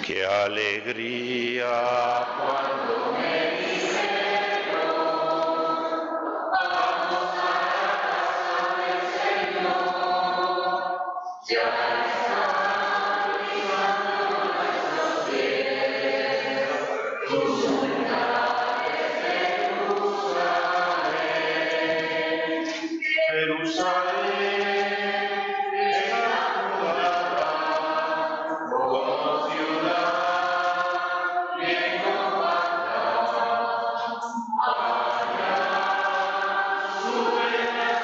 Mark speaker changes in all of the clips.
Speaker 1: ¡Qué alegría cuando me dijeron, vamos a la casa del Señor! Ya está pisando nuestros pies, tus ciudades, Jerusalén. Jerusalén es acordada como ciudad bien comandada. Allá suben las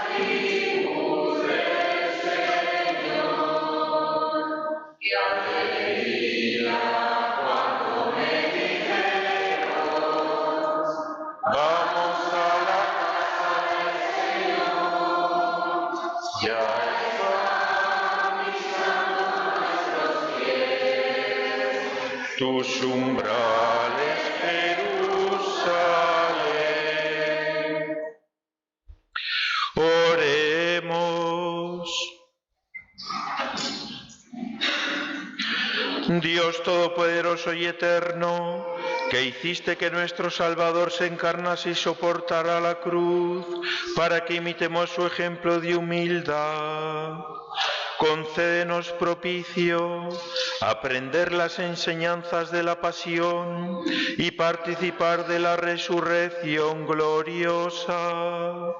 Speaker 1: tribus del Señor. ¡Qué alegría cuando me dijeron, vamos a la casa del Señor! Ya están pisando nuestros pies tus umbrales, Jerusalén. Oremos. Dios Todopoderoso y Eterno, que hiciste que nuestro Salvador se encarnase y soportara la cruz, para que imitemos su ejemplo de humildad, concédenos propicio aprender las enseñanzas de la pasión y participar de la resurrección gloriosa.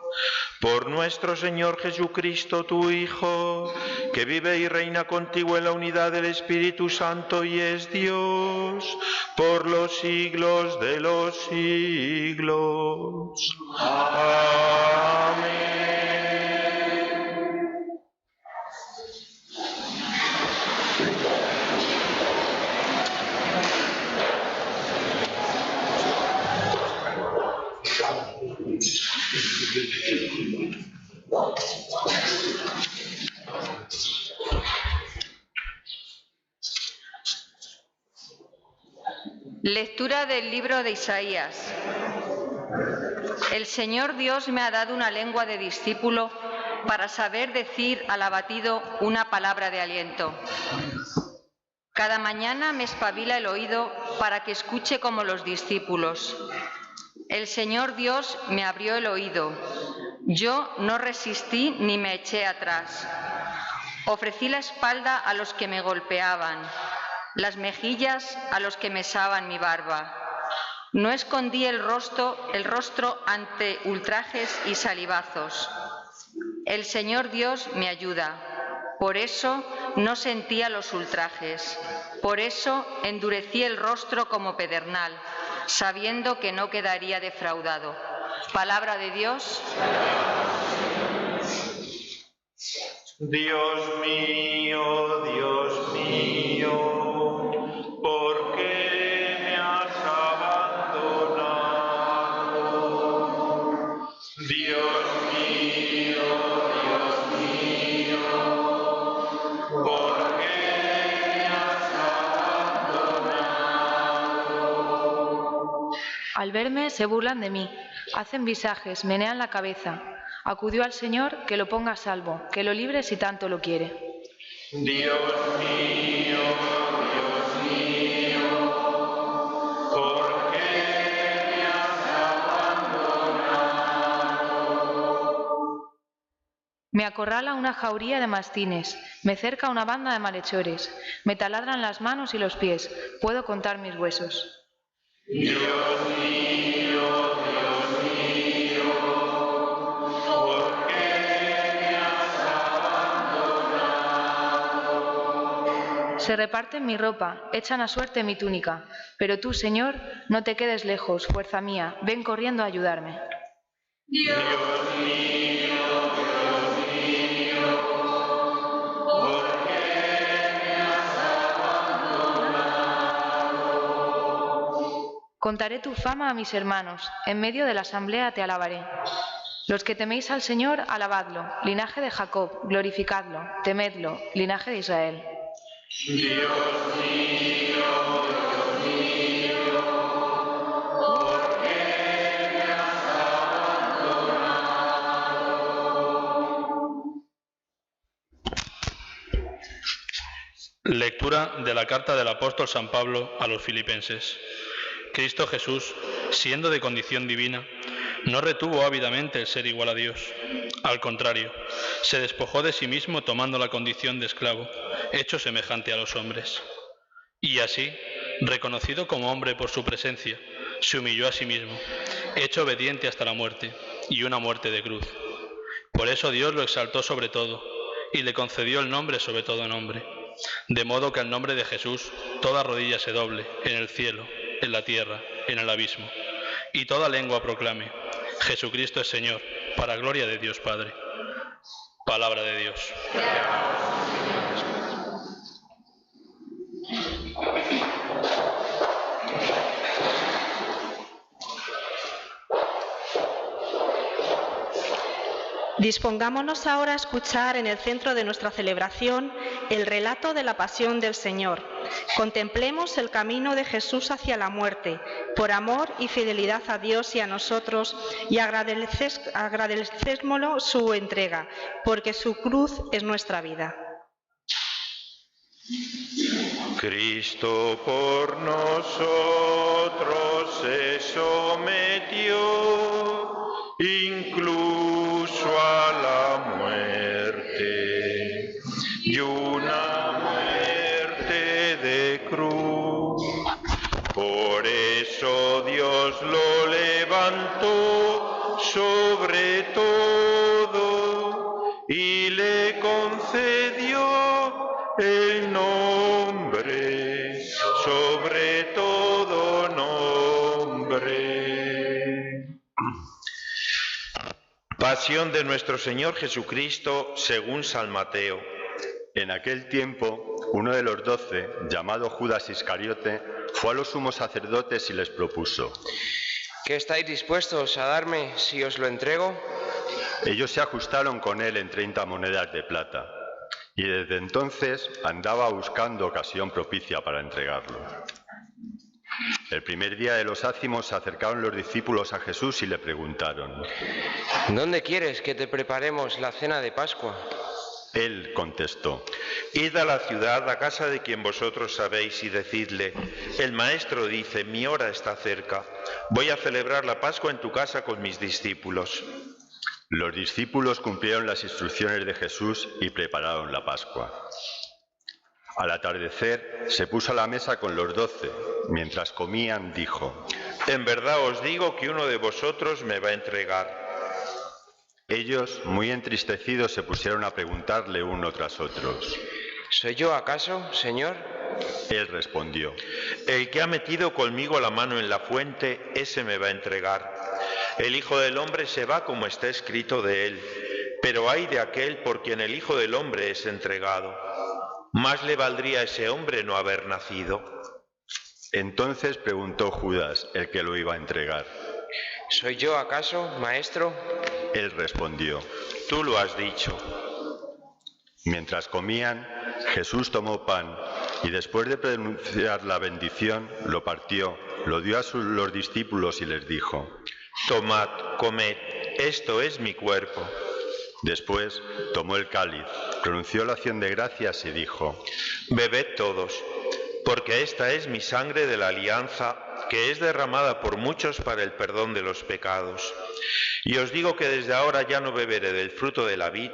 Speaker 1: Por nuestro Señor Jesucristo, tu Hijo, que vive y reina contigo en la unidad del Espíritu Santo y es Dios por los siglos de los siglos. Amén.
Speaker 2: Lectura del libro de Isaías. El Señor Dios me ha dado una lengua de discípulo para saber decir al abatido una palabra de aliento. Cada mañana me espabila el oído para que escuche como los discípulos. El Señor Dios me abrió el oído. Yo no resistí ni me eché atrás. Ofrecí la espalda a los que me golpeaban, las mejillas a los que mesaban mi barba. No escondí el rostro ante ultrajes y salivazos. El Señor Dios me ayuda. Por eso no sentía los ultrajes. Por eso endurecí el rostro como pedernal, sabiendo que no quedaría defraudado. Palabra de Dios.
Speaker 1: Dios mío, ¿por qué me
Speaker 3: Al verme se burlan de mí, hacen visajes, menean la cabeza. Acudió al Señor que lo ponga a salvo, que lo libre si tanto lo quiere.
Speaker 1: Dios mío, ¿por qué me has abandonado?
Speaker 3: Me acorrala una jauría de mastines, me cerca una banda de malhechores, me taladran las manos y los pies, puedo contar mis huesos.
Speaker 1: Dios mío, ¿por qué me has abandonado?
Speaker 3: Se reparten mi ropa, echan a suerte mi túnica, pero tú, Señor, no te quedes lejos, fuerza mía, ven corriendo a ayudarme.
Speaker 1: Dios mío, ¿por qué me has abandonado?
Speaker 3: Contaré tu fama a mis hermanos, en medio de la asamblea te alabaré. Los que teméis al Señor, alabadlo, linaje de Jacob, glorificadlo, temedlo, linaje de Israel.
Speaker 1: Dios mío, ¿por qué me has abandonado?
Speaker 4: Lectura de la carta del apóstol San Pablo a los Filipenses. Cristo Jesús, siendo de condición divina, no retuvo ávidamente el ser igual a Dios. Al contrario, se despojó de sí mismo tomando la condición de esclavo, hecho semejante a los hombres. Y así, reconocido como hombre por su presencia, se humilló a sí mismo, hecho obediente hasta la muerte, y una muerte de cruz. Por eso Dios lo exaltó sobre todo, y le concedió el nombre sobre todo nombre, de modo que al nombre de Jesús toda rodilla se doble, en el cielo, en la tierra, en el abismo, y toda lengua proclame: Jesucristo es Señor, para gloria de Dios Padre. Palabra de Dios.
Speaker 5: Dispongámonos ahora a escuchar en el centro de nuestra celebración el relato de la pasión del Señor. Contemplemos el camino de Jesús hacia la muerte, por amor y fidelidad a Dios y a nosotros, y agradecémoslo su entrega, porque su cruz es nuestra vida.
Speaker 1: Cristo por nosotros se sometió, incluso a la muerte, y una muerte de cruz. Por eso Dios lo levantó sobre todo y le concedió el nombre sobre todo nombre. Pasión de nuestro Señor Jesucristo según San Mateo.
Speaker 6: En aquel tiempo, uno de los 12, llamado Judas Iscariote, fue a los sumos sacerdotes y les propuso:
Speaker 7: ¿Qué estáis dispuestos a darme si os lo entrego?
Speaker 6: Ellos se ajustaron con él en 30 monedas de plata, y desde entonces andaba buscando ocasión propicia para entregarlo. El primer día de los ácimos se acercaron los discípulos a Jesús y le preguntaron:
Speaker 7: ¿Dónde quieres que te preparemos la cena de Pascua?
Speaker 6: Él contestó:
Speaker 1: Id a la ciudad, a casa de quien vosotros sabéis, y decidle: el Maestro dice, mi hora está cerca, voy a celebrar la Pascua en tu casa con mis discípulos.
Speaker 6: Los discípulos cumplieron las instrucciones de Jesús y prepararon la Pascua. Al atardecer se puso a la mesa con los 12. Mientras comían, dijo:
Speaker 1: En verdad os digo que uno de vosotros me va a entregar.
Speaker 6: Ellos, muy entristecidos, se pusieron a preguntarle uno tras otro:
Speaker 7: ¿Soy yo acaso, Señor?
Speaker 6: Él respondió:
Speaker 1: El que ha metido conmigo la mano en la fuente, ese me va a entregar. El Hijo del Hombre se va como está escrito de él, pero ay de aquel por quien el Hijo del Hombre es entregado. Más le valdría a ese hombre no haber nacido.
Speaker 6: Entonces preguntó Judas, el que lo iba a entregar:
Speaker 7: ¿Soy yo acaso, Maestro?
Speaker 6: Él respondió:
Speaker 1: Tú lo has dicho.
Speaker 6: Mientras comían, Jesús tomó pan y después de pronunciar la bendición, lo partió lo dio a los discípulos y les dijo:
Speaker 1: Tomad, comed, esto es mi cuerpo.
Speaker 6: Después tomó el cáliz, pronunció la acción de gracias y dijo:
Speaker 1: Bebed todos, porque esta es mi sangre de la alianza, que es derramada por muchos para el perdón de los pecados. Y os digo que desde ahora ya no beberé del fruto de la vid,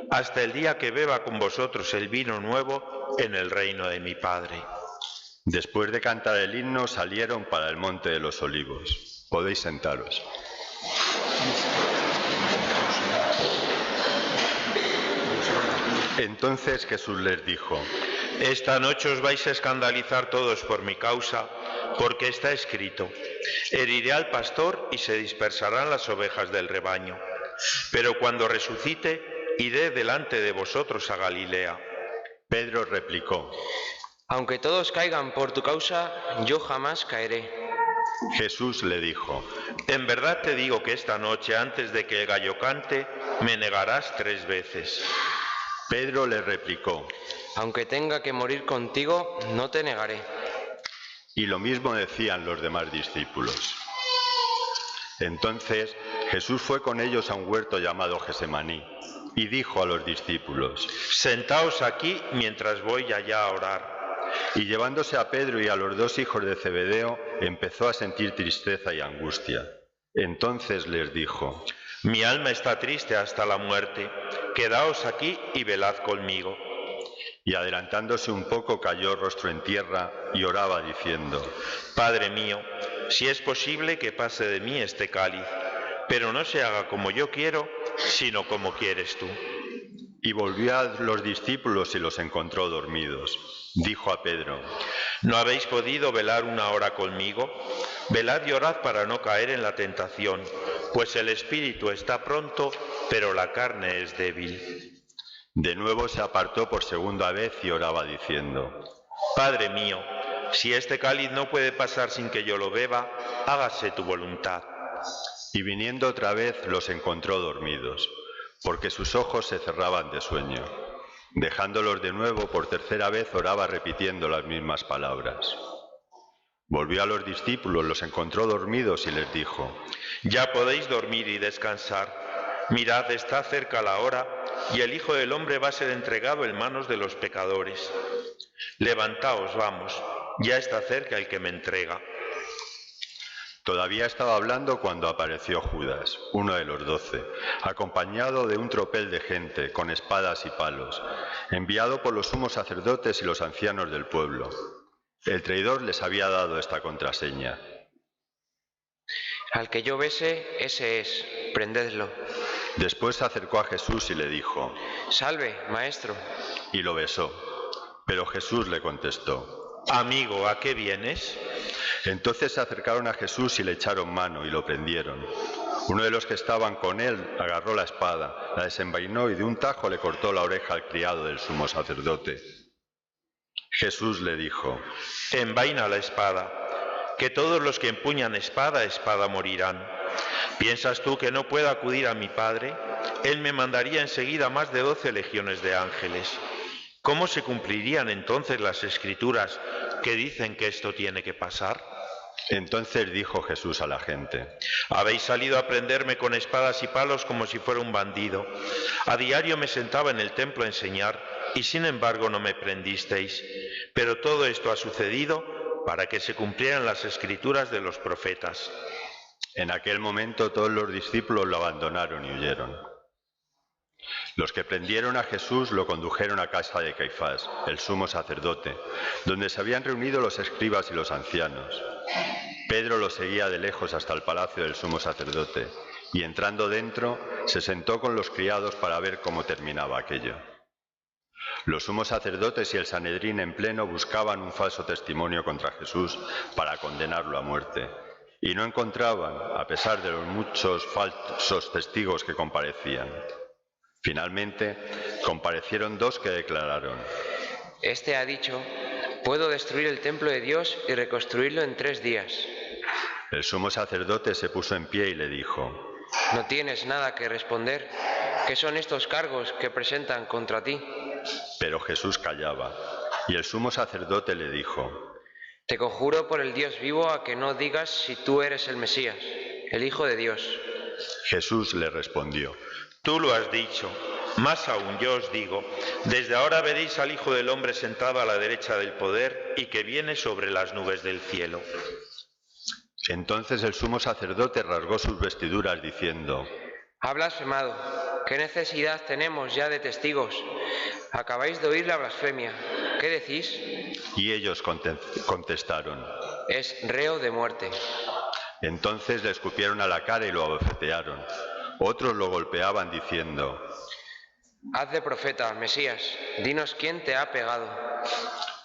Speaker 1: hasta el día que beba con vosotros el vino nuevo en el reino de mi Padre.
Speaker 6: Después de cantar el himno, salieron para el monte de los olivos. Podéis sentaros. Entonces Jesús les dijo:
Speaker 1: Esta noche os vais a escandalizar todos por mi causa, porque está escrito: heriré al pastor y se dispersarán las ovejas del rebaño. Pero cuando resucite, iré delante de vosotros a Galilea.
Speaker 6: Pedro replicó:
Speaker 7: Aunque todos caigan por tu causa, yo jamás caeré.
Speaker 6: Jesús le dijo:
Speaker 1: En verdad te digo que esta noche, antes de que el gallo cante, me negarás 3 veces.
Speaker 6: Pedro le replicó:
Speaker 7: Aunque tenga que morir contigo, no te negaré.
Speaker 6: Y lo mismo decían los demás discípulos. Entonces Jesús fue con ellos a un huerto llamado Gesemaní y dijo a los discípulos:
Speaker 1: Sentaos aquí mientras voy allá a orar.
Speaker 6: Y llevándose a Pedro y a los 2 hijos de Zebedeo, empezó a sentir tristeza y angustia. Entonces les dijo:
Speaker 1: Mi alma está triste hasta la muerte. Quedaos aquí y velad conmigo.
Speaker 6: Y adelantándose un poco, cayó rostro en tierra y oraba diciendo:
Speaker 1: Padre mío, si es posible que pase de mí este cáliz, pero no se haga como yo quiero, sino como quieres tú.
Speaker 6: Y volvió a los discípulos y los encontró dormidos. Dijo a Pedro:
Speaker 1: ¿No habéis podido velar 1 hora conmigo? Velad y orad para no caer en la tentación, pues el espíritu está pronto, pero la carne es débil.
Speaker 6: De nuevo se apartó por 2ª vez y oraba diciendo:
Speaker 1: Padre mío, si este cáliz no puede pasar sin que yo lo beba, hágase tu voluntad.
Speaker 6: Y viniendo otra vez los encontró dormidos, porque sus ojos se cerraban de sueño. Dejándolos de nuevo, por 3ª vez oraba repitiendo las mismas palabras. Volvió a los discípulos, los encontró dormidos y les dijo:
Speaker 1: Ya podéis dormir y descansar. Mirad, está cerca la hora, y el Hijo del Hombre va a ser entregado en manos de los pecadores. Levantaos, vamos, ya está cerca el que me entrega.
Speaker 6: Todavía estaba hablando cuando apareció Judas, uno de los 12, acompañado de un tropel de gente, con espadas y palos, enviado por los sumos sacerdotes y los ancianos del pueblo. El traidor les había dado esta contraseña:
Speaker 7: Al que yo bese, ese es, prendedlo.
Speaker 6: Después se acercó a Jesús y le dijo:
Speaker 7: Salve, maestro.
Speaker 6: Y lo besó. Pero Jesús le contestó:
Speaker 1: Amigo, ¿a qué vienes?
Speaker 6: Entonces se acercaron a Jesús y le echaron mano y lo prendieron. Uno de los que estaban con él agarró la espada, la desenvainó y de un tajo le cortó la oreja al criado del sumo sacerdote. Jesús le dijo:
Speaker 1: Envaina la espada, que todos los que empuñan espada, espada morirán. ¿Piensas tú que no puedo acudir a mi Padre? Él me mandaría enseguida más de 12 legiones de ángeles. ¿Cómo se cumplirían entonces las Escrituras que dicen que esto tiene que pasar?
Speaker 6: Entonces dijo Jesús a la gente:
Speaker 1: Habéis salido a prenderme con espadas y palos como si fuera un bandido. A diario me sentaba en el templo a enseñar, y sin embargo no me prendisteis. Pero todo esto ha sucedido para que se cumplieran las Escrituras de los profetas.
Speaker 6: En aquel momento todos los discípulos lo abandonaron y huyeron. Los que prendieron a Jesús lo condujeron a casa de Caifás, el sumo sacerdote, donde se habían reunido los escribas y los ancianos. Pedro lo seguía de lejos hasta el palacio del sumo sacerdote, y entrando dentro, se sentó con los criados para ver cómo terminaba aquello. Los sumos sacerdotes y el Sanedrín en pleno buscaban un falso testimonio contra Jesús para condenarlo a muerte, y no encontraban, a pesar de los muchos falsos testigos que comparecían. Finalmente, comparecieron 2 que declararon:
Speaker 7: Este ha dicho: puedo destruir el templo de Dios y reconstruirlo en 3 días.
Speaker 6: El sumo sacerdote se puso en pie y le dijo:
Speaker 7: ¿No tienes nada que responder? ¿Qué son estos cargos que presentan contra ti?
Speaker 6: Pero Jesús callaba, y el sumo sacerdote le dijo:
Speaker 7: Te conjuro por el Dios vivo a que no digas si tú eres el Mesías, el Hijo de Dios.
Speaker 6: Jesús le respondió:
Speaker 1: Tú lo has dicho. Más aún yo os digo, desde ahora veréis al Hijo del Hombre sentado a la derecha del poder y que viene sobre las nubes del cielo.
Speaker 6: Entonces el sumo sacerdote rasgó sus vestiduras diciendo:
Speaker 7: Ha blasfemado. ¿Qué necesidad tenemos ya de testigos? Acabáis de oír la blasfemia. ¿Qué decís?
Speaker 6: Y ellos contestaron:
Speaker 7: Es reo de muerte.
Speaker 6: Entonces le escupieron a la cara y lo abofetearon. Otros lo golpeaban diciendo:
Speaker 7: Haz de profeta, Mesías, dinos quién te ha pegado.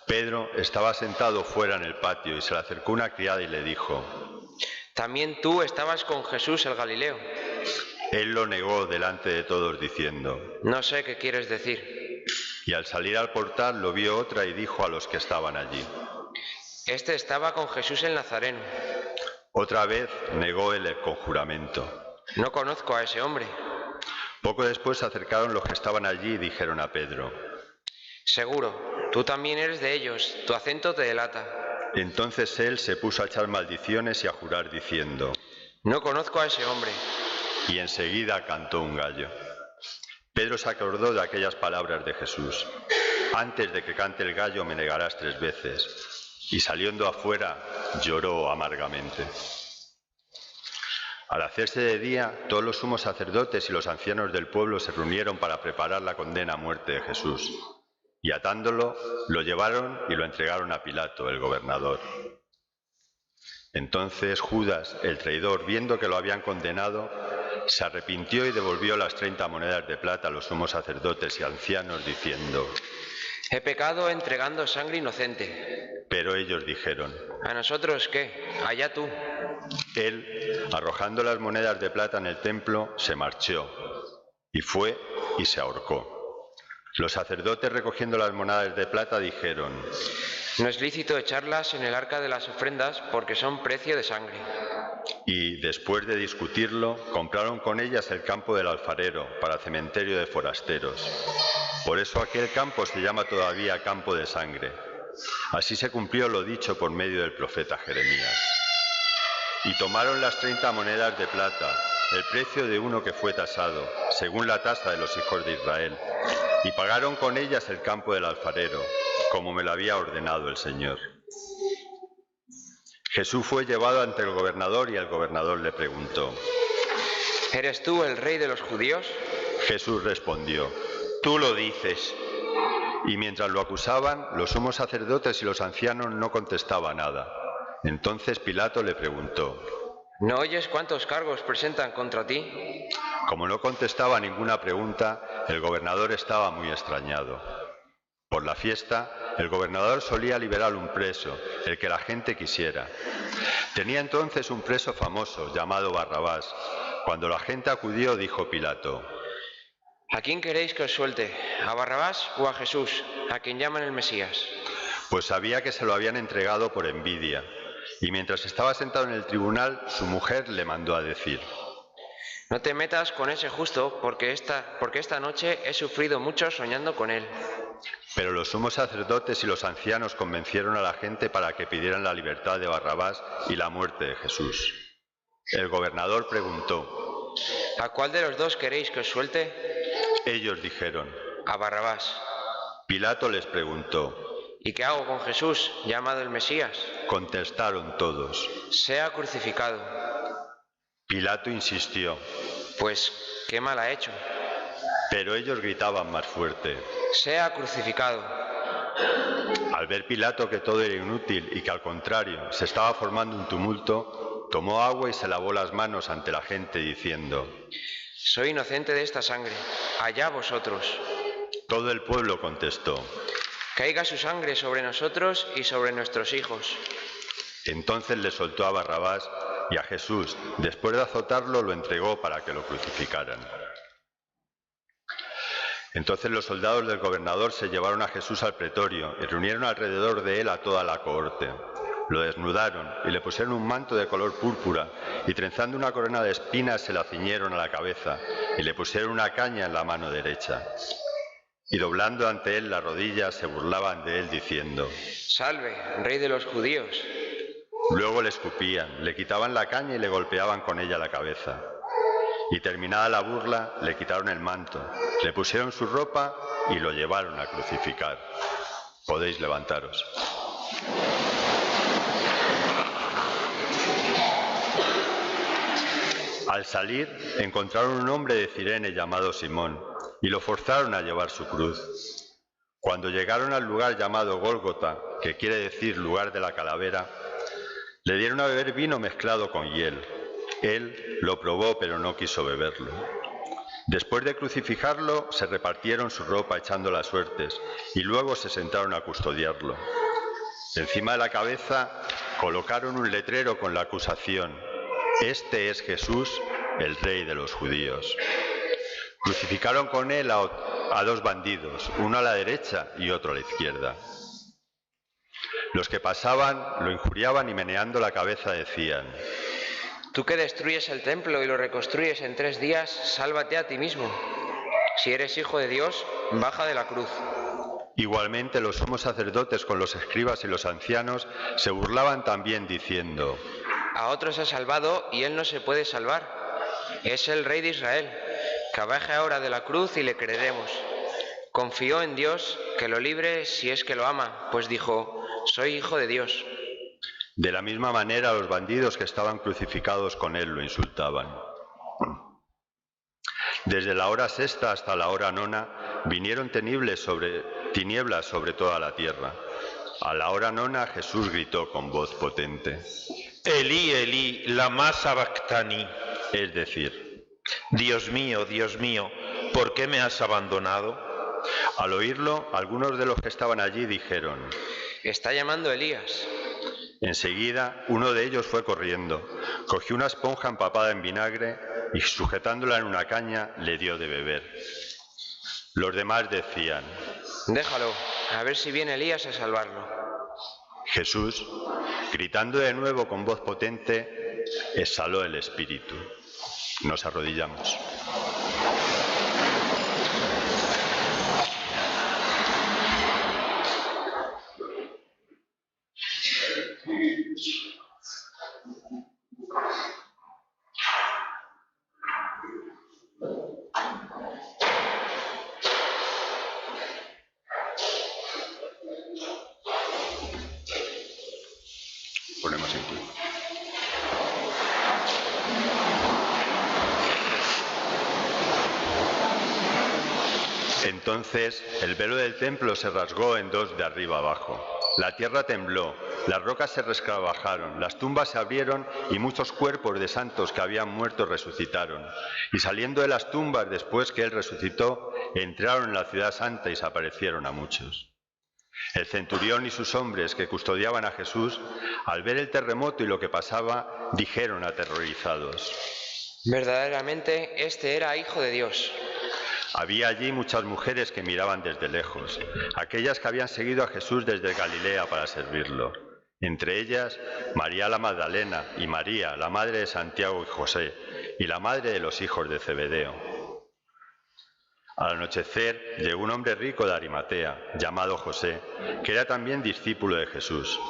Speaker 6: Pedro estaba sentado fuera en el patio y se le acercó una criada y le dijo:
Speaker 7: También tú estabas con Jesús el Galileo.
Speaker 6: Él lo negó delante de todos diciendo:
Speaker 7: No sé qué quieres decir.
Speaker 6: Y al salir al portal lo vio otra y dijo a los que estaban allí:
Speaker 7: Este estaba con Jesús el Nazareno.
Speaker 6: Otra vez negó él con juramento:
Speaker 7: No conozco a ese hombre.
Speaker 6: Poco después se acercaron los que estaban allí y dijeron a Pedro:
Speaker 7: Seguro, tú también eres de ellos, tu acento te delata.
Speaker 6: Entonces él se puso a echar maldiciones y a jurar diciendo:
Speaker 7: No conozco a ese hombre.
Speaker 6: Y enseguida cantó un gallo. Pedro se acordó de aquellas palabras de Jesús: Antes de que cante el gallo me negarás 3 veces. Y saliendo afuera lloró amargamente. Al hacerse de día, todos los sumos sacerdotes y los ancianos del pueblo se reunieron para preparar la condena a muerte de Jesús. Y atándolo, lo llevaron y lo entregaron a Pilato, el gobernador. Entonces Judas, el traidor, viendo que lo habían condenado, se arrepintió y devolvió las 30 monedas de plata a los sumos sacerdotes y ancianos, diciendo:
Speaker 7: He pecado entregando sangre inocente.
Speaker 6: Pero ellos dijeron:
Speaker 7: ¿A nosotros qué? Allá tú.
Speaker 6: Él, arrojando las monedas de plata en el templo, se marchó y fue y se ahorcó. Los sacerdotes, recogiendo las monedas de plata, dijeron:
Speaker 7: No es lícito echarlas en el arca de las ofrendas porque son precio de sangre.
Speaker 6: Y, después de discutirlo, compraron con ellas el campo del alfarero para cementerio de forasteros. Por eso aquel campo se llama todavía campo de sangre. Así se cumplió lo dicho por medio del profeta Jeremías. Y tomaron las 30 monedas de plata, el precio de uno que fue tasado, según la tasa de los hijos de Israel, y pagaron con ellas el campo del alfarero, como me lo había ordenado el Señor. Jesús fue llevado ante el gobernador y el gobernador le preguntó:
Speaker 7: ¿Eres tú el rey de los judíos?
Speaker 6: Jesús respondió:
Speaker 1: Tú lo dices.
Speaker 6: Y mientras lo acusaban, los sumos sacerdotes y los ancianos no contestaban nada. Entonces Pilato le preguntó:
Speaker 7: ¿No oyes cuántos cargos presentan contra ti?
Speaker 6: Como no contestaba ninguna pregunta, el gobernador estaba muy extrañado. Por la fiesta, el gobernador solía liberar un preso, el que la gente quisiera. Tenía entonces un preso famoso, llamado Barrabás. Cuando la gente acudió, dijo Pilato:
Speaker 7: ¿A quién queréis que os suelte? ¿A Barrabás o a Jesús, a quien llaman el Mesías?
Speaker 6: Pues sabía que se lo habían entregado por envidia. Y mientras estaba sentado en el tribunal, su mujer le mandó a decir:
Speaker 7: No te metas con ese justo, porque esta noche he sufrido mucho soñando con él.
Speaker 6: Pero los sumos sacerdotes y los ancianos convencieron a la gente para que pidieran la libertad de Barrabás y la muerte de Jesús. El gobernador preguntó:
Speaker 7: ¿A cuál de los dos queréis que os suelte?
Speaker 6: Ellos dijeron:
Speaker 7: A Barrabás.
Speaker 6: Pilato les preguntó:
Speaker 7: ¿Y qué hago con Jesús, llamado el Mesías?
Speaker 6: Contestaron todos:
Speaker 7: Sea crucificado.
Speaker 6: Pilato insistió:
Speaker 7: Pues, ¿qué mal ha hecho?
Speaker 6: Pero ellos gritaban más fuerte:
Speaker 7: Sea crucificado.
Speaker 6: Al ver Pilato que todo era inútil y que al contrario se estaba formando un tumulto, tomó agua y se lavó las manos ante la gente diciendo:
Speaker 7: Soy inocente de esta sangre, allá vosotros.
Speaker 6: Todo el pueblo contestó:
Speaker 7: Caiga su sangre sobre nosotros y sobre nuestros hijos.
Speaker 6: Entonces le soltó a Barrabás y a Jesús, después de azotarlo, lo entregó para que lo crucificaran. Entonces los soldados del gobernador se llevaron a Jesús al pretorio y reunieron alrededor de él a toda la cohorte. Lo desnudaron y le pusieron un manto de color púrpura y trenzando una corona de espinas se la ciñeron a la cabeza y le pusieron una caña en la mano derecha. y doblando ante él las rodillas se burlaban de él diciendo:
Speaker 7: Salve, Rey de los judíos.
Speaker 6: Luego le escupían, le quitaban la caña y le golpeaban con ella la cabeza. Y terminada la burla, le quitaron el manto, le pusieron su ropa y lo llevaron a crucificar. Podéis levantaros. Al salir, encontraron un hombre de Cirene llamado Simón, y lo forzaron a llevar su cruz. Cuando llegaron al lugar llamado Gólgota, que quiere decir lugar de la calavera, le dieron a beber vino mezclado con hiel. Él lo probó, pero no quiso beberlo. Después de crucificarlo, se repartieron su ropa echando las suertes, y luego se sentaron a custodiarlo. Encima de la cabeza colocaron un letrero con la acusación: Este es Jesús, el Rey de los judíos. Crucificaron con él a dos bandidos, uno a la derecha y otro a la izquierda. Los que pasaban lo injuriaban y meneando la cabeza decían:
Speaker 7: Tú que destruyes el templo y lo reconstruyes en 3 días, sálvate a ti mismo. Si eres hijo de Dios, baja de la cruz.
Speaker 6: Igualmente los sumos sacerdotes con los escribas y los ancianos se burlaban también diciendo:
Speaker 7: A otros ha salvado y él no se puede salvar. Es el Rey de Israel. Que baje ahora de la cruz y le creeremos. Confió en Dios que lo libre si es que lo ama, pues dijo: Soy hijo de Dios.
Speaker 6: De la misma manera los bandidos que estaban crucificados con él lo insultaban. Desde la hora sexta hasta la hora nona vinieron tinieblas sobre toda la tierra. A la hora nona Jesús gritó con voz potente:
Speaker 1: Elí, Elí, lama sabactani.
Speaker 6: Es decir,
Speaker 1: Dios mío, ¿por qué me has abandonado?
Speaker 6: Al oírlo, algunos de los que estaban allí dijeron:
Speaker 7: Está llamando Elías.
Speaker 6: Enseguida, uno de ellos fue corriendo, cogió una esponja empapada en vinagre y sujetándola en una caña le dio de beber. Los demás decían:
Speaker 7: Déjalo, a ver si viene Elías a salvarlo.
Speaker 6: Jesús, gritando de nuevo con voz potente, exhaló el espíritu. Nos arrodillamos. Ponemos en pie. Entonces el velo del templo se rasgó en dos de arriba abajo. La tierra tembló, las rocas se resquebrajaron, las tumbas se abrieron y muchos cuerpos de santos que habían muerto resucitaron. Y saliendo de las tumbas después que él resucitó, entraron en la ciudad santa y se aparecieron a muchos. El centurión y sus hombres que custodiaban a Jesús, al ver el terremoto y lo que pasaba, dijeron aterrorizados:
Speaker 7: Verdaderamente, este era hijo de Dios.
Speaker 6: Había allí muchas mujeres que miraban desde lejos, aquellas que habían seguido a Jesús desde Galilea para servirlo. Entre ellas, María la Magdalena y María, la madre de Santiago y José, y la madre de los hijos de Zebedeo. Al anochecer llegó un hombre rico de Arimatea, llamado José, que era también discípulo de Jesús.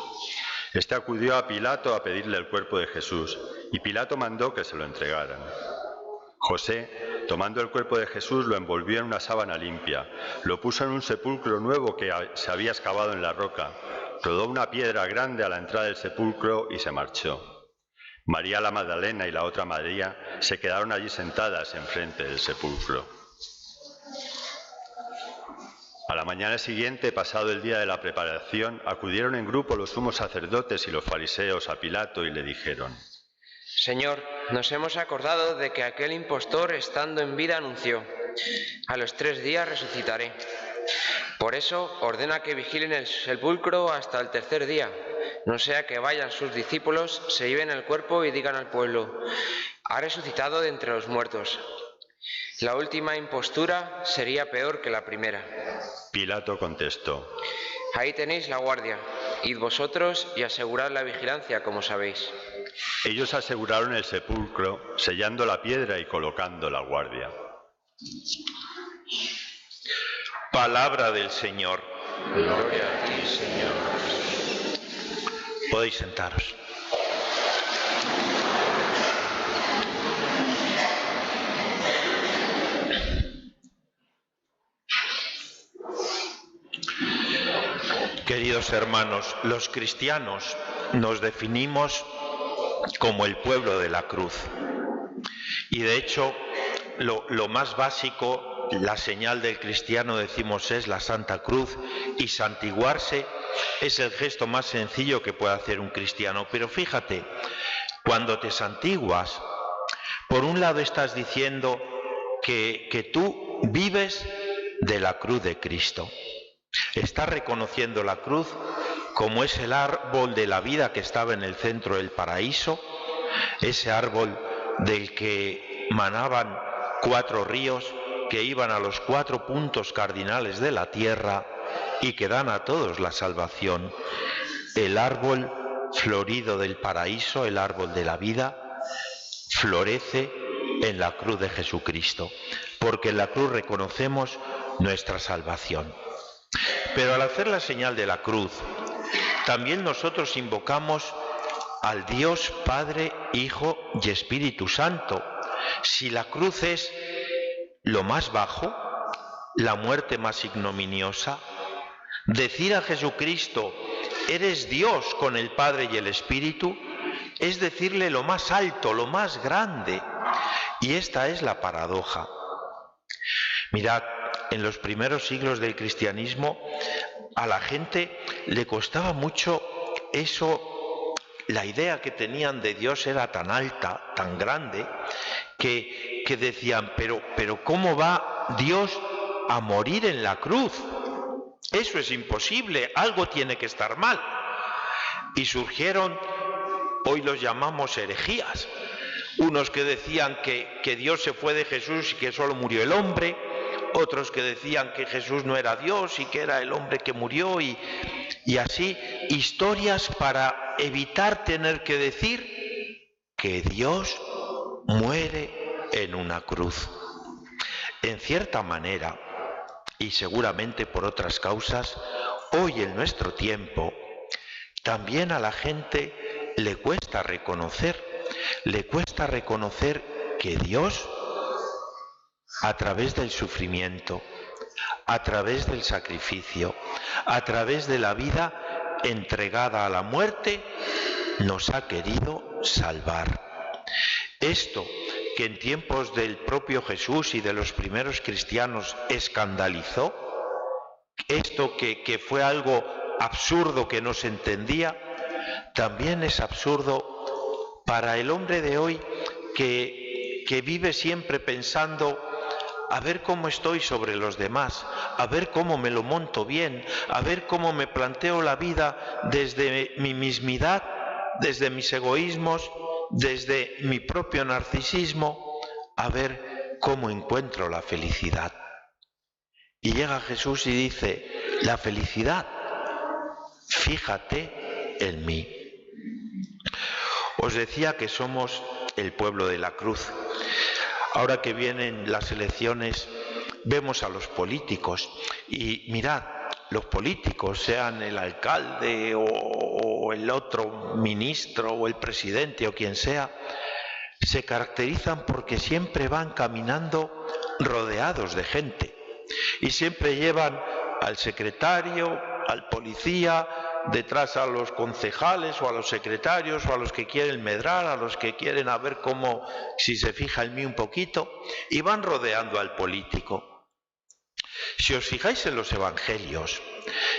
Speaker 6: Este acudió a Pilato a pedirle el cuerpo de Jesús, y Pilato mandó que se lo entregaran. José, tomando el cuerpo de Jesús, lo envolvió en una sábana limpia, lo puso en un sepulcro nuevo que se había excavado en la roca, rodó una piedra grande a la entrada del sepulcro y se marchó. María la Magdalena y la otra María se quedaron allí sentadas enfrente del sepulcro. A la mañana siguiente, pasado el día de la preparación, acudieron en grupo los sumos sacerdotes y los fariseos a Pilato y le dijeron:
Speaker 7: Señor, nos hemos acordado de que aquel impostor, estando en vida, anunció: a los 3 días resucitaré. Por eso ordena que vigilen el sepulcro hasta el 3er día, no sea que vayan sus discípulos, se lleven el cuerpo y digan al pueblo: ha resucitado de entre los muertos. La última impostura sería peor que la primera.
Speaker 6: Pilato contestó:
Speaker 7: Ahí tenéis la guardia. Id vosotros y asegurad la vigilancia, como sabéis.
Speaker 6: Ellos aseguraron el sepulcro, sellando la piedra y colocando la guardia.
Speaker 1: Palabra del Señor.
Speaker 7: Gloria a ti, Señor.
Speaker 1: Podéis sentaros. Queridos hermanos, los cristianos nos definimos como el pueblo de la cruz. Y de hecho, lo más básico, la señal del cristiano, decimos, es la Santa Cruz, y santiguarse es el gesto más sencillo que puede hacer un cristiano. Pero fíjate, cuando te santiguas, por un lado estás diciendo que tú vives de la cruz de Cristo. Estás reconociendo la cruz como es el árbol de la vida que estaba en el centro del paraíso, ese árbol del que manaban 4 ríos que iban a los 4 puntos cardinales de la tierra y que dan a todos la salvación. El árbol florido del paraíso, el árbol de la vida, florece en la cruz de Jesucristo, porque en la cruz reconocemos nuestra salvación. Pero al hacer la señal de la cruz, también nosotros invocamos al Dios Padre, Hijo y Espíritu Santo. Si la cruz es lo más bajo, la muerte más ignominiosa, decir a Jesucristo, eres Dios con el Padre y el Espíritu, es decirle lo más alto, lo más grande. Y esta es la paradoja. Mirad, en los primeros siglos del cristianismo a la gente le costaba mucho eso, la idea que tenían de Dios era tan alta, tan grande, que decían, pero ¿cómo va Dios a morir en la cruz? Eso es imposible, algo tiene que estar mal. Y surgieron, hoy los llamamos herejías, unos que decían que Dios se fue de Jesús y que solo murió el hombre, otros que decían que Jesús no era Dios y que era el hombre que murió, y así, historias para evitar tener que decir que Dios muere en una cruz. En cierta manera, y seguramente por otras causas, hoy en nuestro tiempo, también a la gente le cuesta reconocer que Dios, a través del sufrimiento, a través del sacrificio, a través de la vida entregada a la muerte, nos ha querido salvar. Esto que en tiempos del propio Jesús y de los primeros cristianos escandalizó, esto que fue algo absurdo que no se entendía, también es absurdo para el hombre de hoy que vive siempre pensando a ver cómo estoy sobre los demás, a ver cómo me lo monto bien, a ver cómo me planteo la vida desde mi mismidad, desde mis egoísmos, desde mi propio narcisismo, a ver cómo encuentro la felicidad. Y llega Jesús y dice, la felicidad, fíjate en mí. Os decía que somos el pueblo de la cruz. Ahora que vienen las elecciones, vemos a los políticos y mirad, los políticos, sean el alcalde o el otro ministro o el presidente o quien sea, se caracterizan porque siempre van caminando rodeados de gente y siempre llevan al secretario, al policía, detrás a los concejales o a los secretarios o a los que quieren medrar, a los que quieren a ver cómo, si se fija en mí un poquito, y van rodeando al político. Si os fijáis en los evangelios,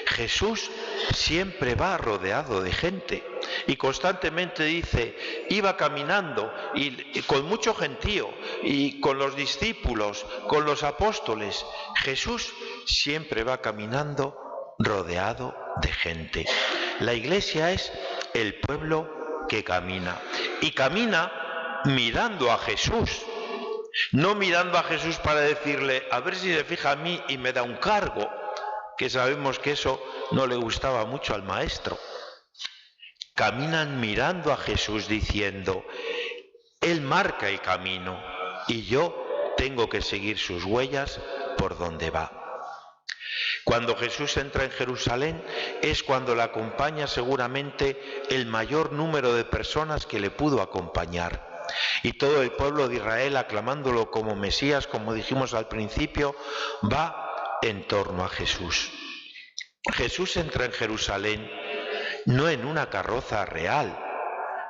Speaker 1: Jesús siempre va rodeado de gente y constantemente dice, iba caminando y con mucho gentío y con los discípulos, con los apóstoles. Jesús siempre va caminando rodeado de gente. La Iglesia es el pueblo que camina y camina mirando a Jesús. No mirando a Jesús para decirle, a ver si se fija a mí y me da un cargo, que sabemos que eso no le gustaba mucho al maestro. Caminan mirando a Jesús diciendo, Él marca el camino y yo tengo que seguir sus huellas por donde va. Cuando Jesús entra en Jerusalén es cuando le acompaña seguramente el mayor número de personas que le pudo acompañar. Y todo el pueblo de Israel, aclamándolo como Mesías, como dijimos al principio, va en torno a Jesús. Jesús entra en Jerusalén no en una carroza real,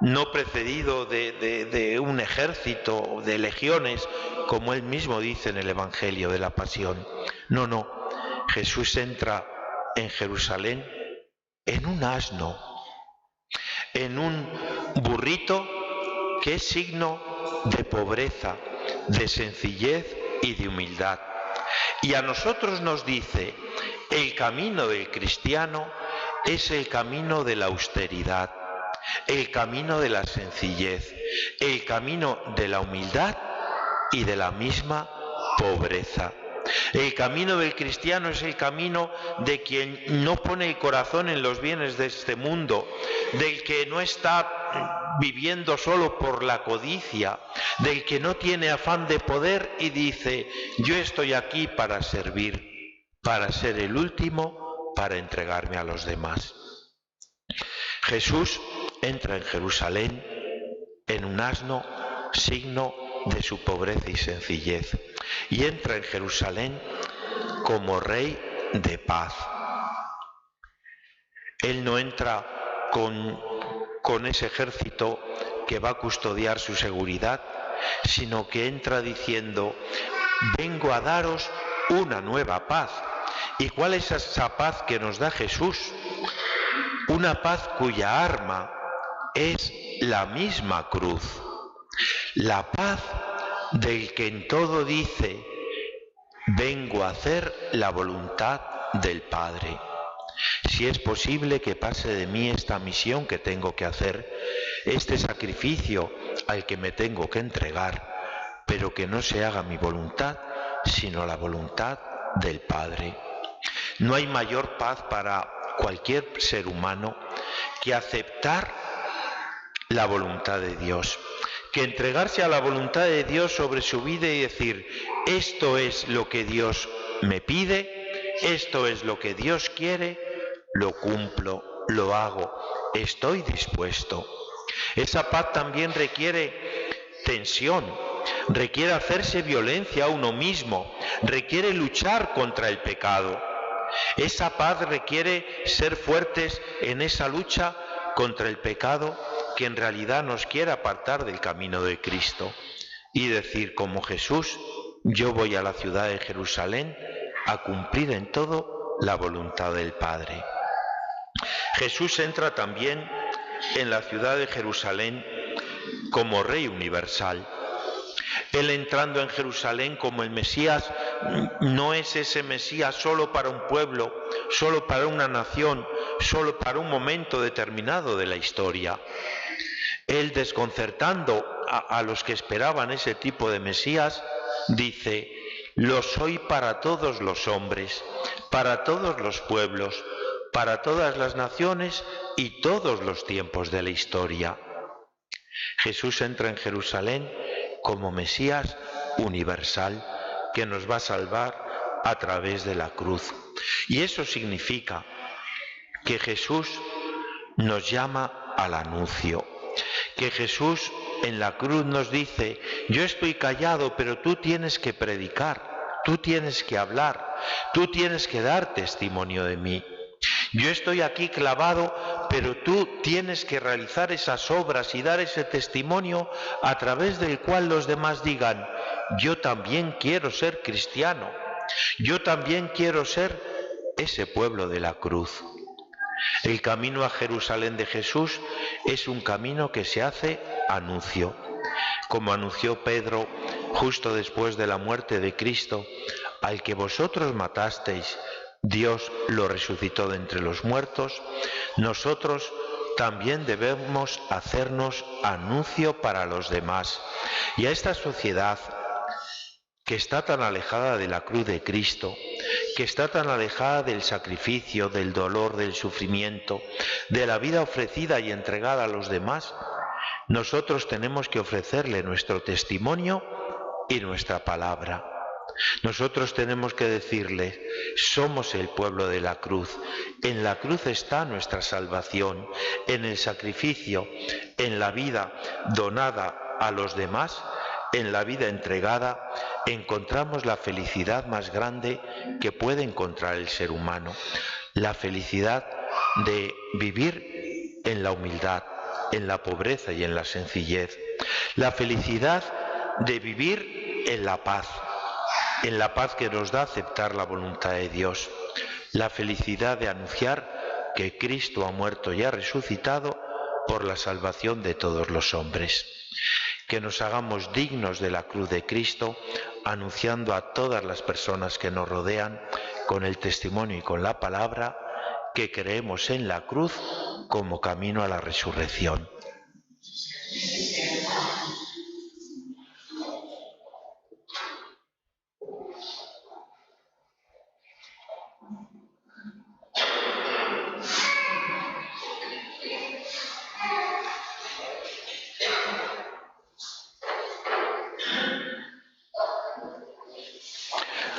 Speaker 1: no precedido de un ejército de legiones, como él mismo dice en el Evangelio de la Pasión. No, Jesús entra en Jerusalén en un asno, en un burrito que es signo de pobreza, de sencillez y de humildad. Y a nosotros nos dice, el camino del cristiano es el camino de la austeridad, el camino de la sencillez, el camino de la humildad y de la misma pobreza. El camino del cristiano es el camino de quien no pone el corazón en los bienes de este mundo, del que no está viviendo solo por la codicia, del que no tiene afán de poder y dice, yo estoy aquí para servir, para ser el último, para entregarme a los demás. Jesús entra en Jerusalén en un asno, signo de su pobreza y sencillez, y entra en Jerusalén como rey de paz. Él no entra con ese ejército que va a custodiar su seguridad, sino que entra diciendo, vengo a daros una nueva paz. ¿Y cuál es esa paz que nos da Jesús? Una paz cuya arma es la misma cruz. La paz del que en todo dice, vengo a hacer la voluntad del Padre. Si es posible que pase de mí esta misión que tengo que hacer, este sacrificio al que me tengo que entregar, pero que no se haga mi voluntad, sino la voluntad del Padre. No hay mayor paz para cualquier ser humano que aceptar la voluntad de Dios, que entregarse a la voluntad de Dios sobre su vida y decir, esto es lo que Dios me pide, esto es lo que Dios quiere, lo cumplo, lo hago, estoy dispuesto. Esa paz también requiere tensión, requiere hacerse violencia a uno mismo, requiere luchar contra el pecado. Esa paz requiere ser fuertes en esa lucha contra el pecado que en realidad nos quiere apartar del camino de Cristo y decir como Jesús, yo voy a la ciudad de Jerusalén a cumplir en todo la voluntad del Padre. Jesús entra también en la ciudad de Jerusalén como Rey universal. Él entrando en Jerusalén como el Mesías no es ese Mesías solo para un pueblo, solo para una nación, solo para un momento determinado de la historia. Él, desconcertando a los que esperaban ese tipo de Mesías, dice, lo soy para todos los hombres, para todos los pueblos, para todas las naciones y todos los tiempos de la historia. Jesús entra en Jerusalén como Mesías universal que nos va a salvar a través de la cruz. Y eso significa que Jesús nos llama al anuncio, que Jesús en la cruz nos dice, yo estoy callado, pero tú tienes que predicar, tú tienes que hablar, tú tienes que dar testimonio de mí. Yo estoy aquí clavado, pero tú tienes que realizar esas obras y dar ese testimonio a través del cual los demás digan, yo también quiero ser cristiano, yo también quiero ser ese pueblo de la cruz. El camino a Jerusalén de Jesús es un camino que se hace anuncio, como anunció Pedro justo después de la muerte de Cristo, al que vosotros matasteis, Dios lo resucitó de entre los muertos, nosotros también debemos hacernos anuncio para los demás. Y a esta sociedad que está tan alejada de la cruz de Cristo, que está tan alejada del sacrificio, del dolor, del sufrimiento, de la vida ofrecida y entregada a los demás, nosotros tenemos que ofrecerle nuestro testimonio y nuestra palabra. Nosotros tenemos que decirle, somos el pueblo de la cruz. En la cruz está nuestra salvación, en el sacrificio, en la vida donada a los demás, en la vida entregada, encontramos la felicidad más grande que puede encontrar el ser humano. La felicidad de vivir en la humildad, en la pobreza y en la sencillez. La felicidad de vivir en la paz que nos da aceptar la voluntad de Dios. La felicidad de anunciar que Cristo ha muerto y ha resucitado por la salvación de todos los hombres. Que nos hagamos dignos de la cruz de Cristo, anunciando a todas las personas que nos rodean, con el testimonio y con la palabra, que creemos en la cruz como camino a la resurrección.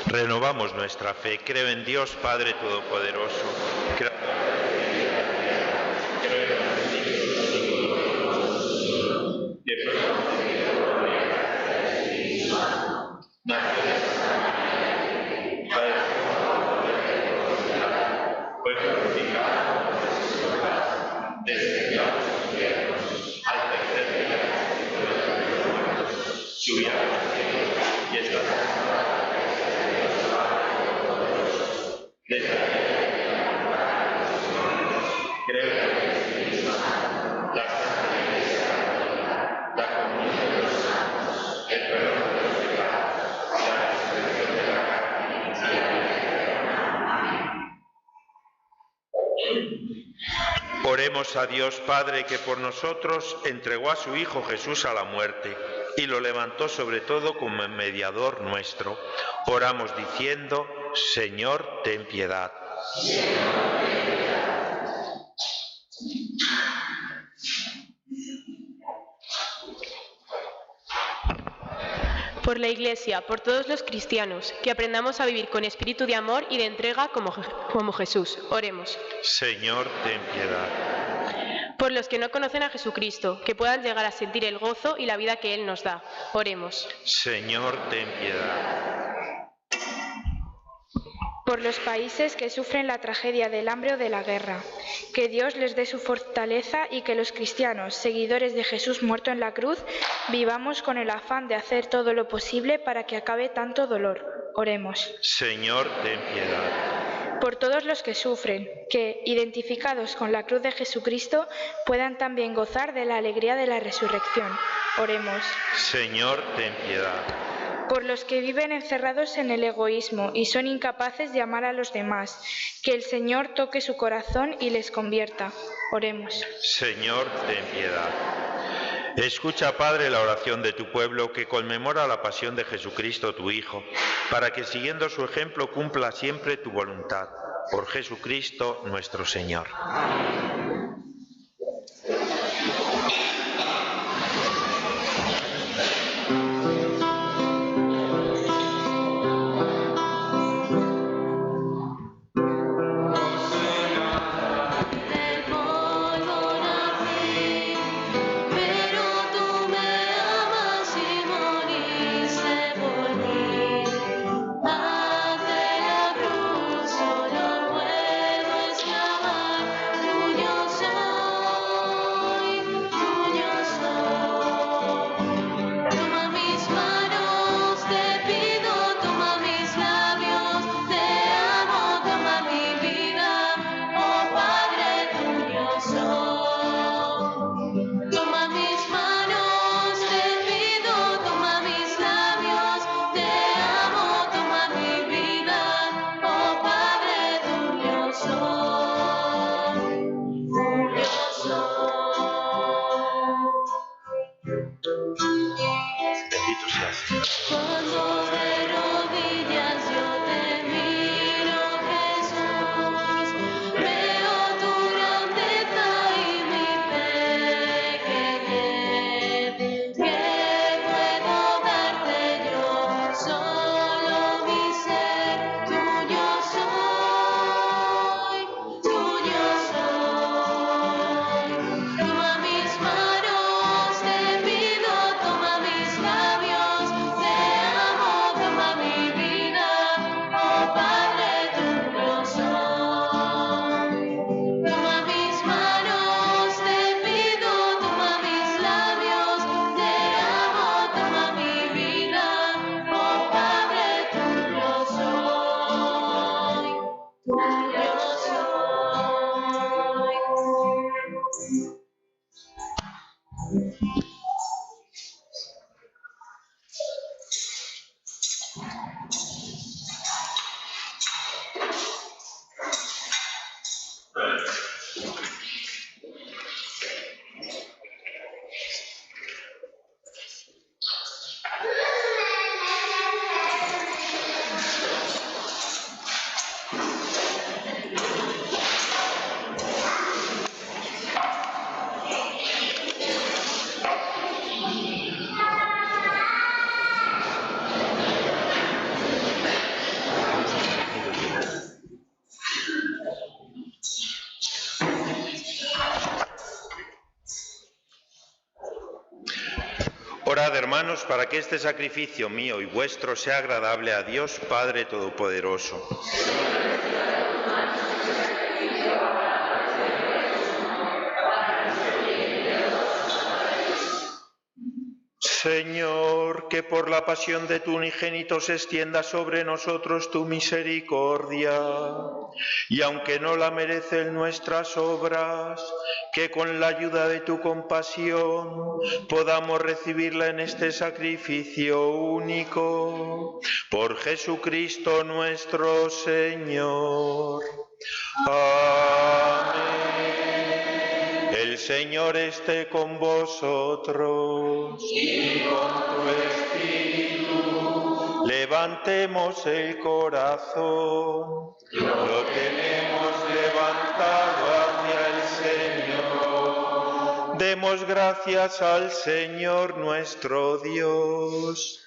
Speaker 1: Renovamos nuestra fe. Creo en Dios Padre Todopoderoso. Oremos a Dios Padre, que por nosotros entregó a su Hijo Jesús a la muerte y lo levantó sobre todo como mediador nuestro. Oramos diciendo, Señor, ten piedad.
Speaker 8: Por la Iglesia, por todos los cristianos, que aprendamos a vivir con espíritu de amor y de entrega como Jesús. Oremos.
Speaker 1: Señor, ten piedad.
Speaker 8: Por los que no conocen a Jesucristo, que puedan llegar a sentir el gozo y la vida que Él nos da. Oremos.
Speaker 1: Señor, ten piedad.
Speaker 9: Por los países que sufren la tragedia del hambre o de la guerra, que Dios les dé su fortaleza y que los cristianos, seguidores de Jesús muerto en la cruz, vivamos con el afán de hacer todo lo posible para que acabe tanto dolor. Oremos.
Speaker 1: Señor, ten piedad.
Speaker 9: Por todos los que sufren, que, identificados con la cruz de Jesucristo, puedan también gozar de la alegría de la resurrección. Oremos.
Speaker 1: Señor, ten piedad.
Speaker 9: Por los que viven encerrados en el egoísmo y son incapaces de amar a los demás, que el Señor toque su corazón y les convierta. Oremos.
Speaker 1: Señor, ten piedad. Escucha, Padre, la oración de tu pueblo que conmemora la pasión de Jesucristo, tu Hijo, para que siguiendo su ejemplo cumpla siempre tu voluntad. Por Jesucristo nuestro Señor.
Speaker 10: Solo
Speaker 1: Orad, hermanos, para que este sacrificio mío y vuestro sea agradable a Dios Padre Todopoderoso. Señor, que por la pasión de tu unigénito se extienda sobre nosotros tu misericordia, y aunque no la merecen nuestras obras, que con la ayuda de tu compasión podamos recibirla en este sacrificio único. Por Jesucristo nuestro Señor. Amén. El Señor esté con vosotros. Y con tu espíritu. Levantemos el corazón. Lo tenemos levantado hacia el Señor. Demos gracias al Señor nuestro Dios.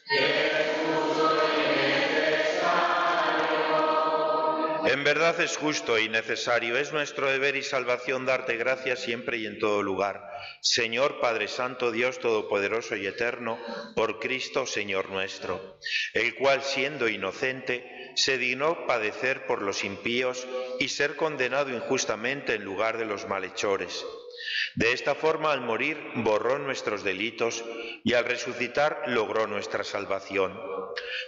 Speaker 1: En verdad es justo y necesario, es nuestro deber y salvación darte gracias siempre y en todo lugar. Señor Padre Santo, Dios Todopoderoso y Eterno, por Cristo Señor nuestro, el cual, siendo inocente, se dignó padecer por los impíos y ser condenado injustamente en lugar de los malhechores. De esta forma, al morir, borró nuestros delitos y al resucitar logró nuestra salvación.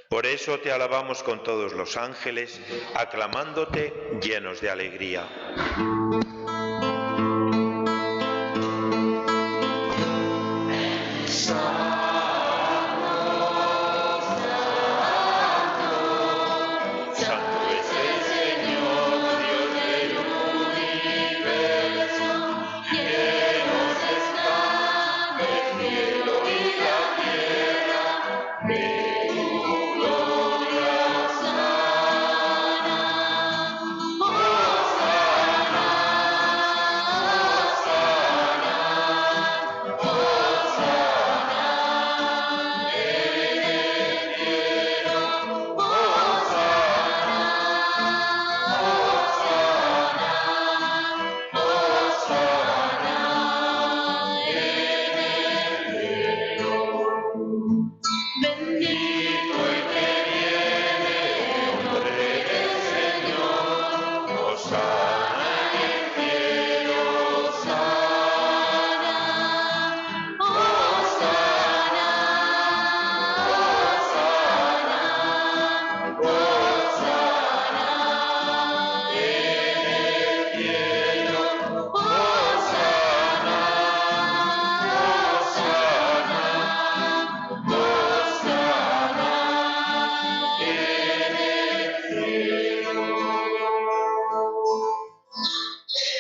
Speaker 1: Por eso te alabamos con todos los ángeles, aclamándote llenos de alegría.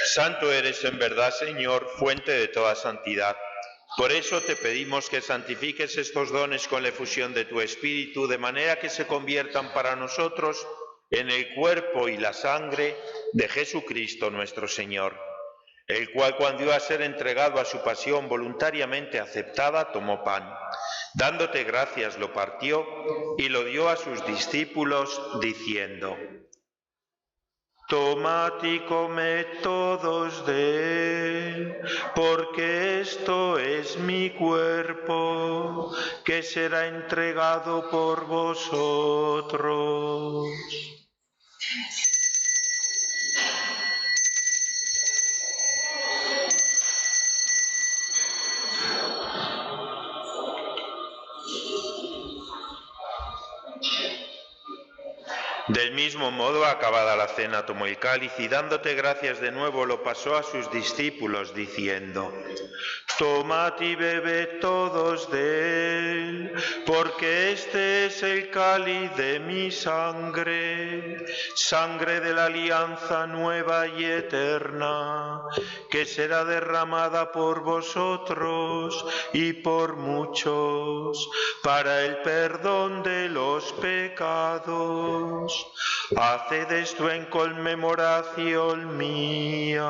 Speaker 1: Santo eres en verdad, Señor, fuente de toda santidad. Por eso te pedimos que santifiques estos dones con la efusión de tu Espíritu, de manera que se conviertan para nosotros en el cuerpo y la sangre de Jesucristo nuestro Señor, el cual, cuando iba a ser entregado a su pasión voluntariamente aceptada, tomó pan. Dándote gracias, lo partió y lo dio a sus discípulos, diciendo: Tomad y comed todos de él, porque esto es mi cuerpo, que será entregado por vosotros. Del mismo modo, acabada la cena, tomó el cáliz y, dándote gracias de nuevo, lo pasó a sus discípulos, diciendo: Tomad y bebed todos de él, porque este es el cáliz de mi sangre, sangre de la alianza nueva y eterna, que será derramada por vosotros y por muchos, para el perdón de los pecados. Haced esto en conmemoración mía.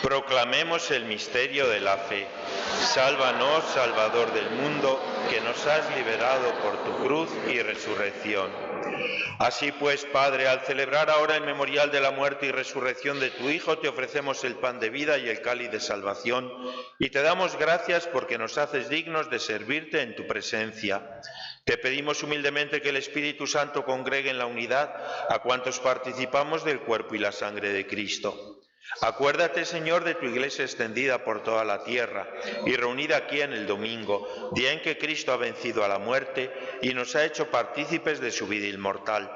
Speaker 1: Proclamemos el misterio de la fe. Sálvanos, Salvador del mundo, que nos has liberado por tu cruz y resurrección. Así pues, Padre, al celebrar ahora el memorial de la muerte y resurrección de tu Hijo, te ofrecemos el pan de vida y el cáliz de salvación, y te damos gracias porque nos haces dignos de servirte en tu presencia. Te pedimos humildemente que el Espíritu Santo congregue en la unidad a cuantos participamos del cuerpo y la sangre de Cristo. Acuérdate, Señor, de tu Iglesia extendida por toda la tierra y reunida aquí en el domingo, día en que Cristo ha vencido a la muerte y nos ha hecho partícipes de su vida inmortal.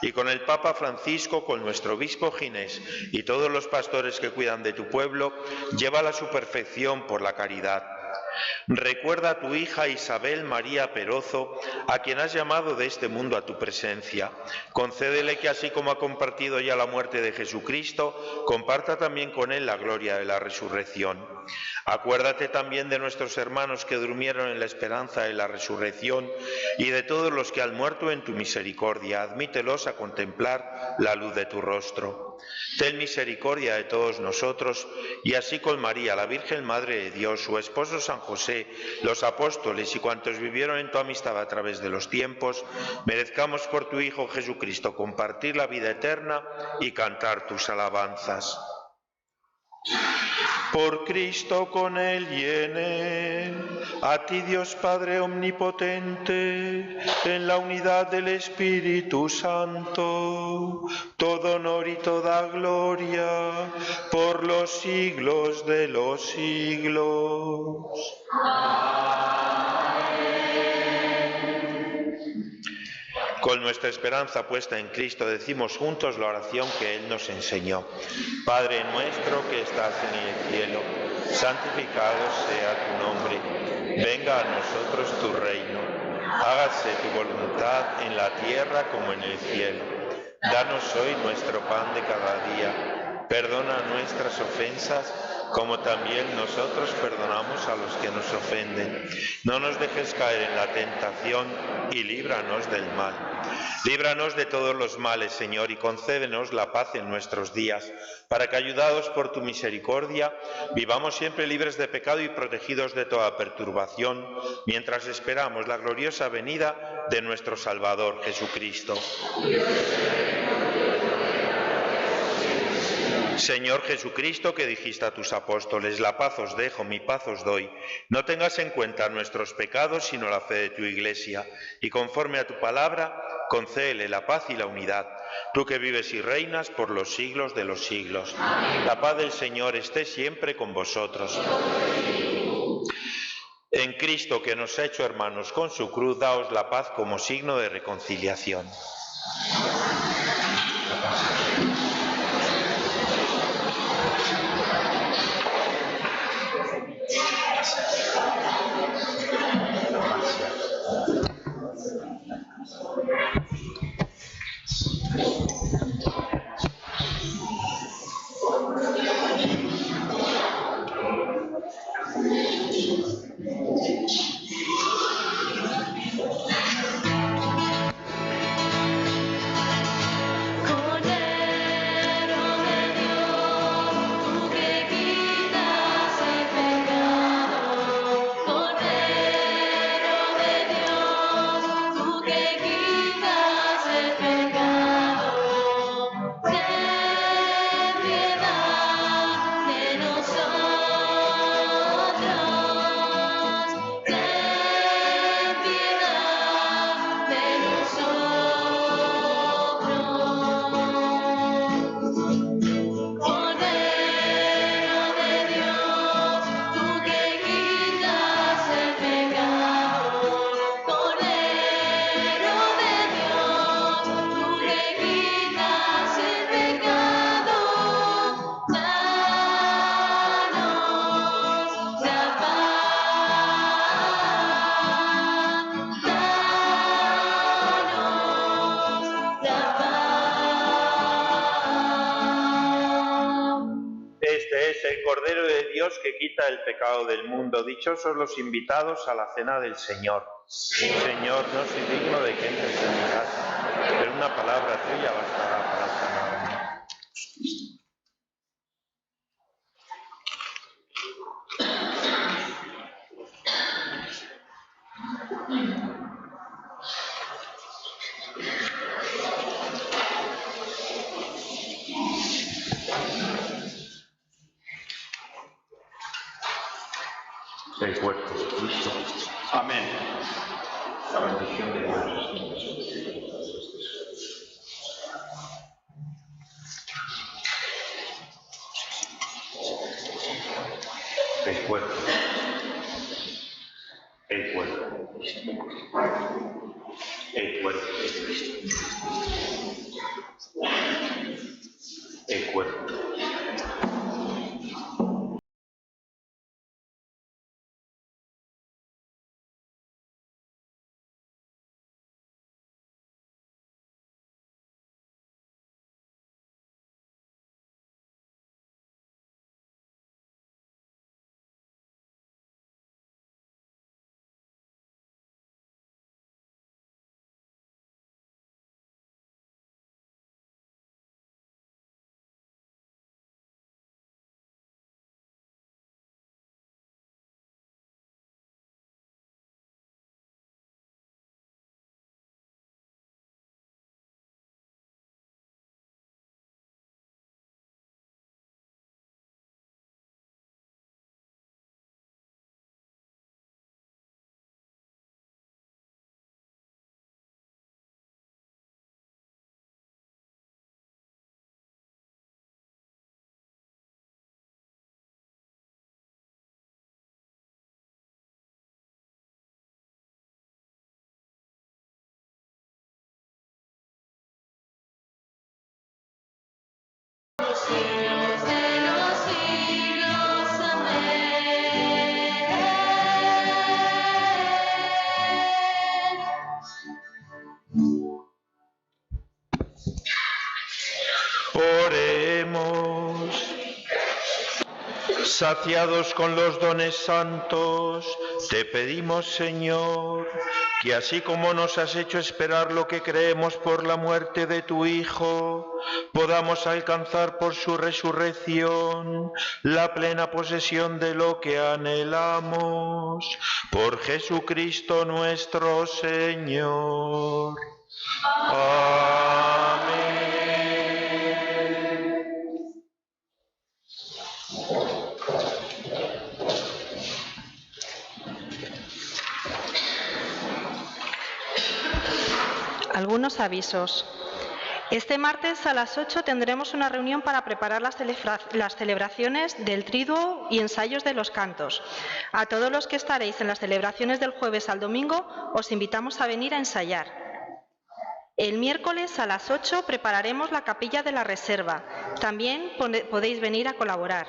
Speaker 1: Y con el Papa Francisco, con nuestro obispo Ginés y todos los pastores que cuidan de tu pueblo, llévala a su perfección por la caridad. Recuerda a tu hija Isabel María Perozo, a quien has llamado de este mundo a tu presencia. Concédele que así como ha compartido ya la muerte de Jesucristo, comparta también con él la gloria de la resurrección. Acuérdate también de nuestros hermanos que durmieron en la esperanza de la resurrección y de todos los que han muerto en tu misericordia. Admítelos a contemplar la luz de tu rostro. Ten misericordia de todos nosotros y así con María, la Virgen Madre de Dios, su esposo San José, los apóstoles y cuantos vivieron en tu amistad a través de los tiempos, merezcamos por tu Hijo Jesucristo compartir la vida eterna y cantar tus alabanzas. Por Cristo, con Él y en Él, a ti Dios Padre Omnipotente, en la unidad del Espíritu Santo, todo honor y toda gloria, por los siglos de los siglos. Con nuestra esperanza puesta en Cristo decimos juntos la oración que Él nos enseñó. Padre nuestro que estás en el cielo, santificado sea tu nombre. Venga a nosotros tu reino. Hágase tu voluntad en la tierra como en el cielo. Danos hoy nuestro pan de cada día. Perdona nuestras ofensas, como también nosotros perdonamos a los que nos ofenden. No nos dejes caer en la tentación y líbranos del mal. Líbranos de todos los males, Señor, y concédenos la paz en nuestros días, para que, ayudados por tu misericordia, vivamos siempre libres de pecado y protegidos de toda perturbación, mientras esperamos la gloriosa venida de nuestro Salvador Jesucristo. Señor Jesucristo, que dijiste a tus apóstoles, la paz os dejo, mi paz os doy, no tengas en cuenta nuestros pecados, sino la fe de tu Iglesia, y conforme a tu palabra, concédele la paz y la unidad, tú que vives y reinas por los siglos de los siglos. La paz del Señor esté siempre con vosotros. En Cristo, que nos ha hecho hermanos con su cruz, daos la paz como signo de reconciliación. Cordero de Dios que quita el pecado del mundo. Dichosos los invitados a la cena del Señor. Señor, no soy digno de que entres en mi casa, pero una palabra tuya bastará para sanarme.
Speaker 6: Ven fuerte, Cristo. Amén. La bendición de Dios. Ven fuerte. Ven fuerte. Ven fuerte. Ven fuerte.
Speaker 10: Siglos de los siglos, amén.
Speaker 1: Oremos. Saciados con los dones santos, te pedimos, Señor, que así como nos has hecho esperar lo que creemos por la muerte de tu Hijo, podamos alcanzar por su resurrección la plena posesión de lo que anhelamos. Por Jesucristo nuestro Señor. Amén.
Speaker 5: Algunos avisos. Este martes a las 8 tendremos una reunión para preparar las celebraciones del Triduo y ensayos de los cantos. A todos los que estaréis en las celebraciones del jueves al domingo, os invitamos a venir a ensayar. El miércoles a las 8 prepararemos la capilla de la reserva. También podéis venir a colaborar.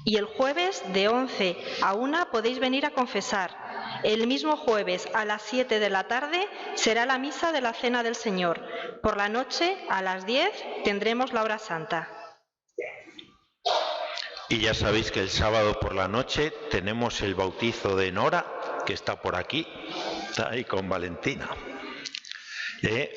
Speaker 5: Y el jueves de 11 a 1 podéis venir a confesar. El mismo jueves a las 7 de la tarde será la misa de la Cena del Señor. Por la noche, a las 10, tendremos la hora santa.
Speaker 1: Y ya sabéis que el sábado por la noche tenemos el bautizo de Nora, que está por aquí, está ahí con Valentina.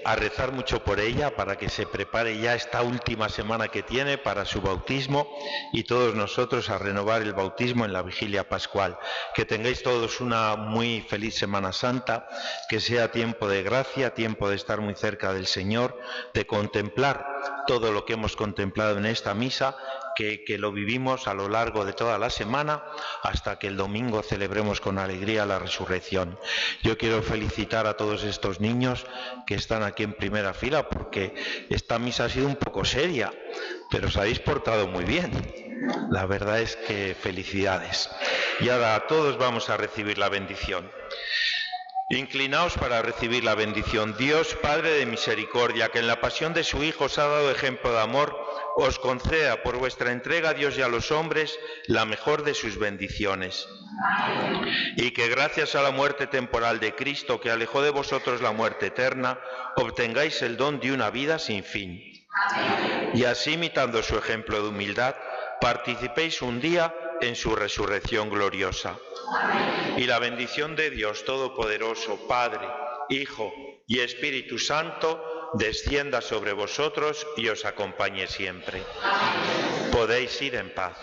Speaker 1: A rezar mucho por ella para que se prepare ya esta última semana que tiene para su bautismo y todos nosotros a renovar el bautismo en la vigilia pascual. Que tengáis todos una muy feliz Semana Santa, que sea tiempo de gracia, tiempo de estar muy cerca del Señor, de contemplar todo lo que hemos contemplado en esta misa, que lo vivimos a lo largo de toda la semana hasta que el domingo celebremos con alegría la resurrección. Yo quiero felicitar a todos estos niños que están aquí en primera fila, porque esta misa ha sido un poco seria, pero os habéis portado muy bien. La verdad es que felicidades. Y ahora todos vamos a recibir la bendición. Inclinaos para recibir la bendición. Dios, Padre de misericordia, que en la pasión de su Hijo os ha dado ejemplo de amor, os conceda por vuestra entrega a Dios y a los hombres la mejor de sus bendiciones. Y que gracias a la muerte temporal de Cristo, que alejó de vosotros la muerte eterna, obtengáis el don de una vida sin fin. Y así, imitando su ejemplo de humildad, participéis un día en su resurrección gloriosa. Y la bendición de Dios Todopoderoso, Padre, Hijo y Espíritu Santo, descienda sobre vosotros y os acompañe siempre. Podéis ir en paz.